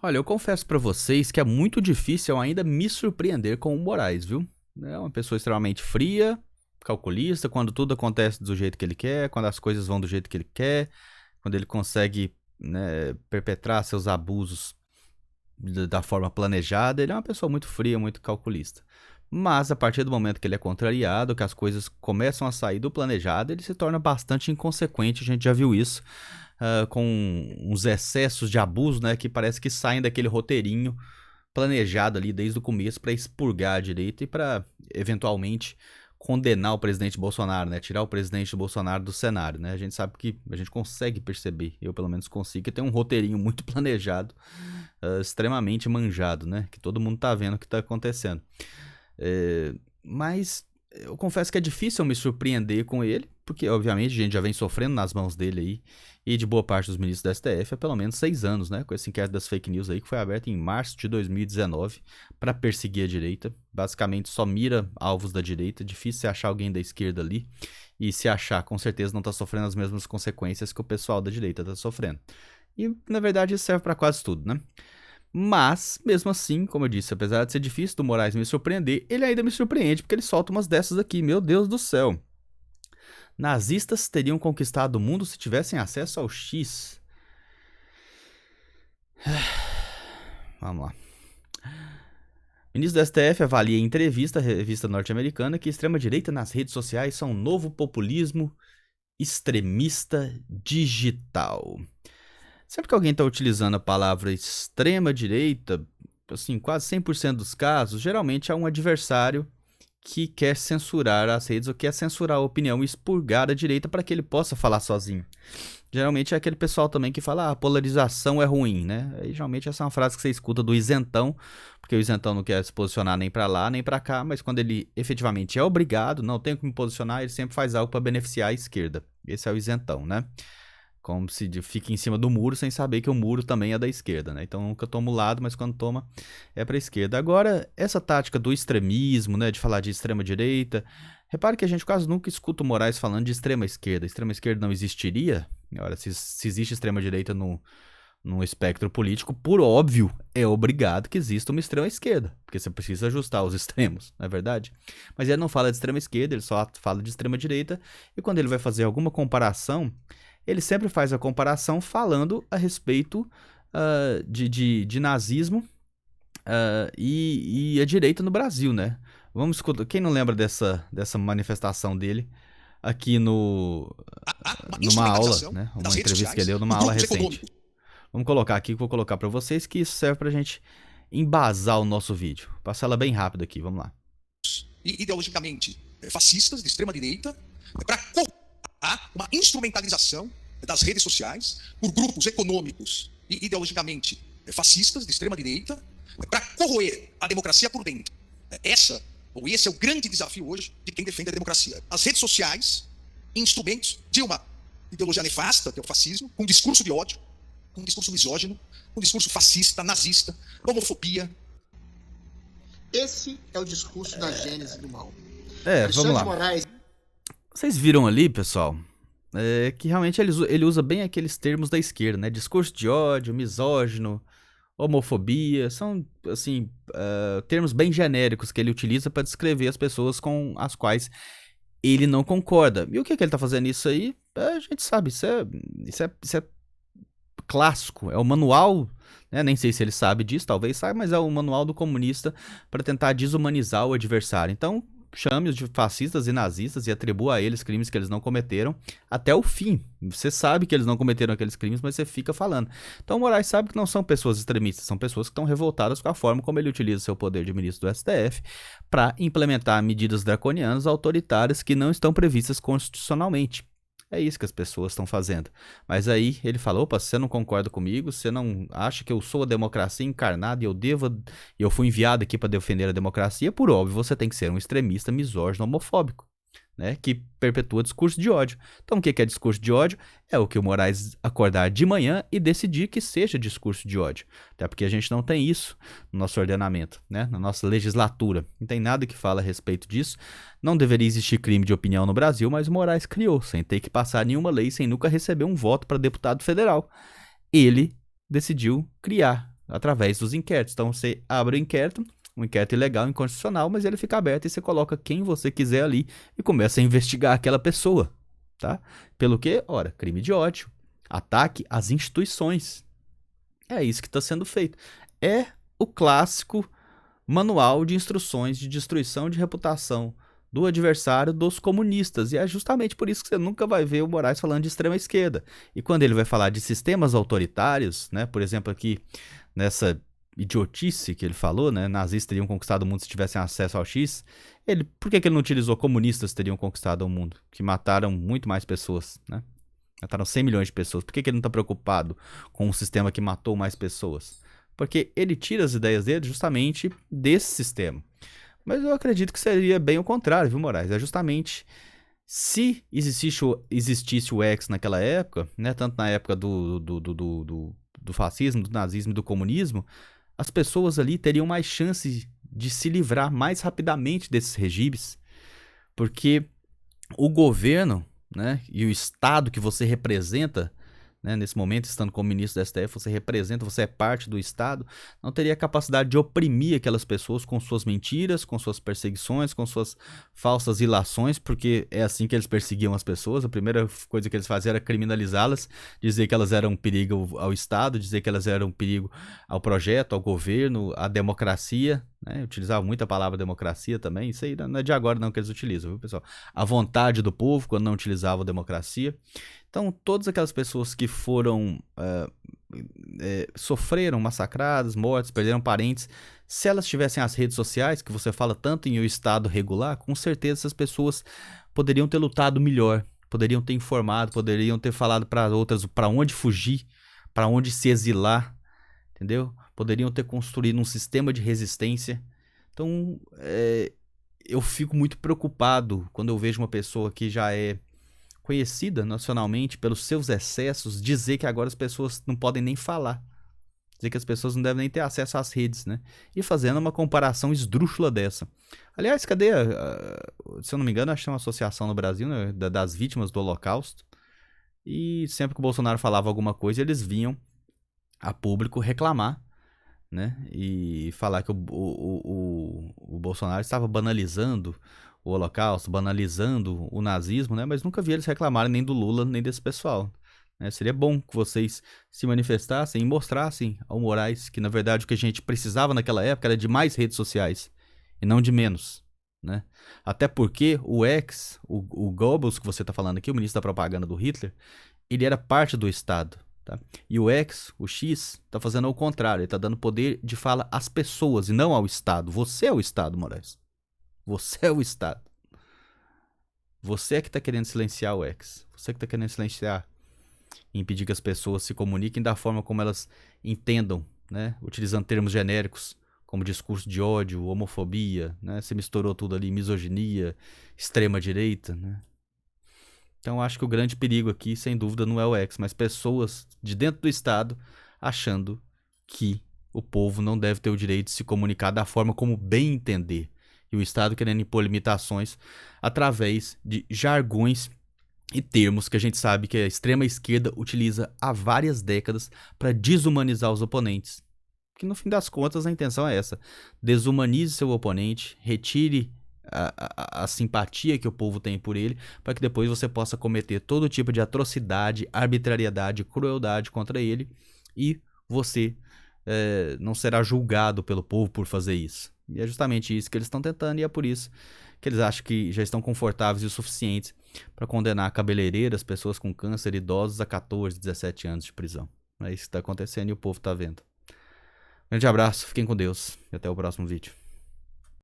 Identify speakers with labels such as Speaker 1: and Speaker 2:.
Speaker 1: Olha, eu confesso pra vocês que é muito difícil eu ainda me surpreender com o Moraes, viu? É uma pessoa extremamente fria, calculista, quando tudo acontece do jeito que ele quer, quando as coisas vão do jeito que ele quer, quando ele consegue, né, perpetrar seus abusos da forma planejada, ele é uma pessoa muito fria, muito calculista. Mas a partir do momento que ele é contrariado, que as coisas começam a sair do planejado, ele se torna bastante inconsequente. A gente já viu isso com uns excessos de abuso, né, que parece que saem daquele roteirinho planejado ali desde o começo para expurgar a direita e para eventualmente condenar o presidente Bolsonaro, né, tirar o presidente Bolsonaro do cenário, né? A gente sabe que a gente consegue perceber, eu pelo menos consigo, que tem um roteirinho muito planejado, extremamente manjado, né, que todo mundo tá vendo o que tá acontecendo. Mas eu confesso que é difícil eu me surpreender com ele, porque obviamente a gente já vem sofrendo nas mãos dele aí, e de boa parte dos ministros da STF há pelo menos 6 anos, né? Com esse inquérito das fake news aí, que foi aberto em março de 2019 para perseguir a direita. Basicamente só mira alvos da direita, difícil você achar alguém da esquerda ali, e se achar, com certeza não tá sofrendo as mesmas consequências que o pessoal da direita tá sofrendo. E na verdade isso serve para quase tudo, né? Mas, mesmo assim, como eu disse, apesar de ser difícil do Moraes me surpreender, ele ainda me surpreende, porque ele solta umas dessas aqui, meu Deus do céu. Nazistas teriam conquistado o mundo se tivessem acesso ao X. Vamos lá. O ministro do STF avalia em entrevista à revista norte-americana que extrema-direita nas redes sociais são um novo populismo extremista digital. Sempre que alguém está utilizando a palavra extrema-direita, assim, quase 100% dos casos, geralmente é um adversário que quer censurar as redes ou quer censurar a opinião e expurgar a direita para que ele possa falar sozinho. Geralmente é aquele pessoal também que fala, a polarização é ruim, né? E, geralmente essa é uma frase que você escuta do isentão, porque o isentão não quer se posicionar nem para lá nem para cá, mas quando ele efetivamente é obrigado, não tem como me posicionar, ele sempre faz algo para beneficiar a esquerda. Esse é o isentão, né? Como se fica em cima do muro sem saber que o muro também é da esquerda, né? Então nunca toma o lado, mas quando toma é para a esquerda. Agora, essa tática do extremismo, né, de falar de extrema direita, repare que a gente quase nunca escuta o Moraes falando de extrema esquerda. Extrema esquerda não existiria? Ora, se existe extrema direita no espectro político, por óbvio, é obrigado que exista uma extrema esquerda, porque você precisa ajustar os extremos, não é verdade? Mas ele não fala de extrema esquerda, ele só fala de extrema direita, e quando ele vai fazer alguma comparação, ele sempre faz a comparação falando a respeito de nazismo e a direita no Brasil, né? Vamos escutar. Quem não lembra dessa manifestação dele aqui
Speaker 2: Uma
Speaker 1: numa aula,
Speaker 2: instrumentalização
Speaker 1: né?
Speaker 2: das
Speaker 1: Uma
Speaker 2: redes
Speaker 1: entrevista que ele
Speaker 2: sociais
Speaker 1: deu numa
Speaker 2: por
Speaker 1: aula
Speaker 2: grupos
Speaker 1: recente.
Speaker 2: econômicos
Speaker 1: Vamos colocar aqui, que eu vou colocar para vocês, que isso serve pra gente embasar o nosso vídeo. Passar ela bem rápido aqui, vamos lá.
Speaker 2: e ideologicamente fascistas de extrema direita para uma instrumentalização das redes sociais por grupos econômicos e ideologicamente fascistas de extrema direita para corroer a democracia por dentro. Esse é o grande desafio hoje de quem defende a democracia. As redes sociais, instrumentos de uma ideologia nefasta, que é o fascismo, com discurso de ódio, com discurso misógino, com discurso fascista, nazista, homofobia.
Speaker 3: Esse é o discurso da gênese do mal.
Speaker 1: Vamos lá.
Speaker 3: Moraes...
Speaker 1: Vocês viram ali, pessoal, que realmente ele usa bem aqueles termos da esquerda, né? Discurso de ódio, misógino, homofobia, são, assim, termos bem genéricos que ele utiliza para descrever as pessoas com as quais ele não concorda. E o que ele tá fazendo isso aí? A gente sabe, isso é clássico, é o manual, né? Nem sei se ele sabe disso, talvez saiba, mas é o manual do comunista para tentar desumanizar o adversário. Então, chame-os de fascistas e nazistas e atribua a eles crimes que eles não cometeram até o fim. Você sabe que eles não cometeram aqueles crimes, mas você fica falando. Então o Moraes sabe que não são pessoas extremistas, são pessoas que estão revoltadas com a forma como ele utiliza seu poder de ministro do STF para implementar medidas draconianas autoritárias que não estão previstas constitucionalmente. É isso que as pessoas estão fazendo. Mas aí ele falou, opa, você não concorda comigo, você não acha que eu sou a democracia encarnada e eu fui enviado aqui para defender a democracia, por óbvio, você tem que ser um extremista misógino homofóbico, né, que perpetua discurso de ódio. Então o que é discurso de ódio? É o que o Moraes acordar de manhã e decidir que seja discurso de ódio. Até porque a gente não tem isso no nosso ordenamento, né, na nossa legislatura. Não tem nada que fala a respeito disso. Não deveria existir crime de opinião no Brasil, mas o Moraes criou, sem ter que passar nenhuma lei, sem nunca receber um voto para deputado federal. Ele decidiu criar através dos inquéritos. Então você abre o inquérito, um inquérito ilegal, inconstitucional, mas ele fica aberto e você coloca quem você quiser ali e começa a investigar aquela pessoa, tá? Pelo quê? Ora, crime de ódio, ataque às instituições. É isso que está sendo feito. É o clássico manual de instruções de destruição de reputação do adversário dos comunistas. E é justamente por isso que você nunca vai ver o Moraes falando de extrema esquerda. E quando ele vai falar de sistemas autoritários, né, por exemplo, aqui nessa idiotice que ele falou, né, nazistas teriam conquistado o mundo se tivessem acesso ao X, por que ele não utilizou comunistas teriam conquistado o mundo, que mataram muito mais pessoas, né? Mataram 100 milhões de pessoas. Por que ele não está preocupado com um sistema que matou mais pessoas? Porque ele tira as ideias dele justamente desse sistema. Mas eu acredito que seria bem o contrário, viu, Moraes? É justamente se existisse o X naquela época, né, tanto na época do fascismo, do nazismo e do comunismo, as pessoas ali teriam mais chance de se livrar mais rapidamente desses regimes, porque o governo, né, e o Estado que você representa, né, nesse momento, estando como ministro da STF, você representa, você é parte do Estado, não teria capacidade de oprimir aquelas pessoas com suas mentiras, com suas perseguições, com suas falsas ilações, porque é assim que eles perseguiam as pessoas. A primeira coisa que eles faziam era criminalizá-las, dizer que elas eram um perigo ao Estado, dizer que elas eram um perigo ao projeto, ao governo, à democracia, né? Utilizavam muito a palavra democracia também. Isso aí não é de agora não que eles utilizam, viu, pessoal? A vontade do povo, quando não utilizavam democracia. Então, todas aquelas pessoas que foram, sofreram massacradas, mortas, perderam parentes, se elas tivessem as redes sociais, que você fala tanto em o Estado regular, com certeza essas pessoas poderiam ter lutado melhor, poderiam ter informado, poderiam ter falado para outras para onde fugir, para onde se exilar, entendeu? Poderiam ter construído um sistema de resistência. Então, eu fico muito preocupado quando eu vejo uma pessoa que já é conhecida nacionalmente pelos seus excessos, dizer que agora as pessoas não podem nem falar. Dizer que as pessoas não devem nem ter acesso às redes, né? E fazendo uma comparação esdrúxula dessa. Aliás, cadê, se eu não me engano, acho que tem uma associação no Brasil, né, das vítimas do Holocausto. E sempre que o Bolsonaro falava alguma coisa, eles vinham a público reclamar, né? E falar que o Bolsonaro estava banalizando o Holocausto, banalizando o nazismo, né? Mas nunca vi eles reclamarem nem do Lula, nem desse pessoal, né? Seria bom que vocês se manifestassem e mostrassem ao Moraes que, na verdade, o que a gente precisava naquela época era de mais redes sociais e não de menos, né? Até porque o X, o Goebbels que você está falando aqui, o ministro da propaganda do Hitler, ele era parte do Estado, tá? E o X, o X, está fazendo ao contrário, ele está dando poder de fala às pessoas e não ao Estado. Você é o Estado, Moraes. Você é o Estado. Você é que está querendo silenciar o X. Você que está querendo silenciar e impedir que as pessoas se comuniquem da forma como elas entendam, né? Utilizando termos genéricos como discurso de ódio, homofobia, né? Você misturou tudo ali, misoginia, extrema-direita, né? Então acho que o grande perigo aqui, sem dúvida, não é o X, mas pessoas de dentro do Estado achando que o povo não deve ter o direito de se comunicar da forma como bem entender. E o Estado querendo impor limitações através de jargões e termos que a gente sabe que a extrema esquerda utiliza há várias décadas para desumanizar os oponentes. Que no fim das contas a intenção é essa: desumanize seu oponente, retire a simpatia que o povo tem por ele, para que depois você possa cometer todo tipo de atrocidade, arbitrariedade, crueldade contra ele, e você não será julgado pelo povo por fazer isso. E é justamente isso que eles estão tentando, e é por isso que eles acham que já estão confortáveis o suficiente para condenar cabeleireiras, pessoas com câncer, idosos a 14, 17 anos de prisão. É isso que está acontecendo e o povo está vendo. Grande abraço, fiquem com Deus e até o próximo vídeo.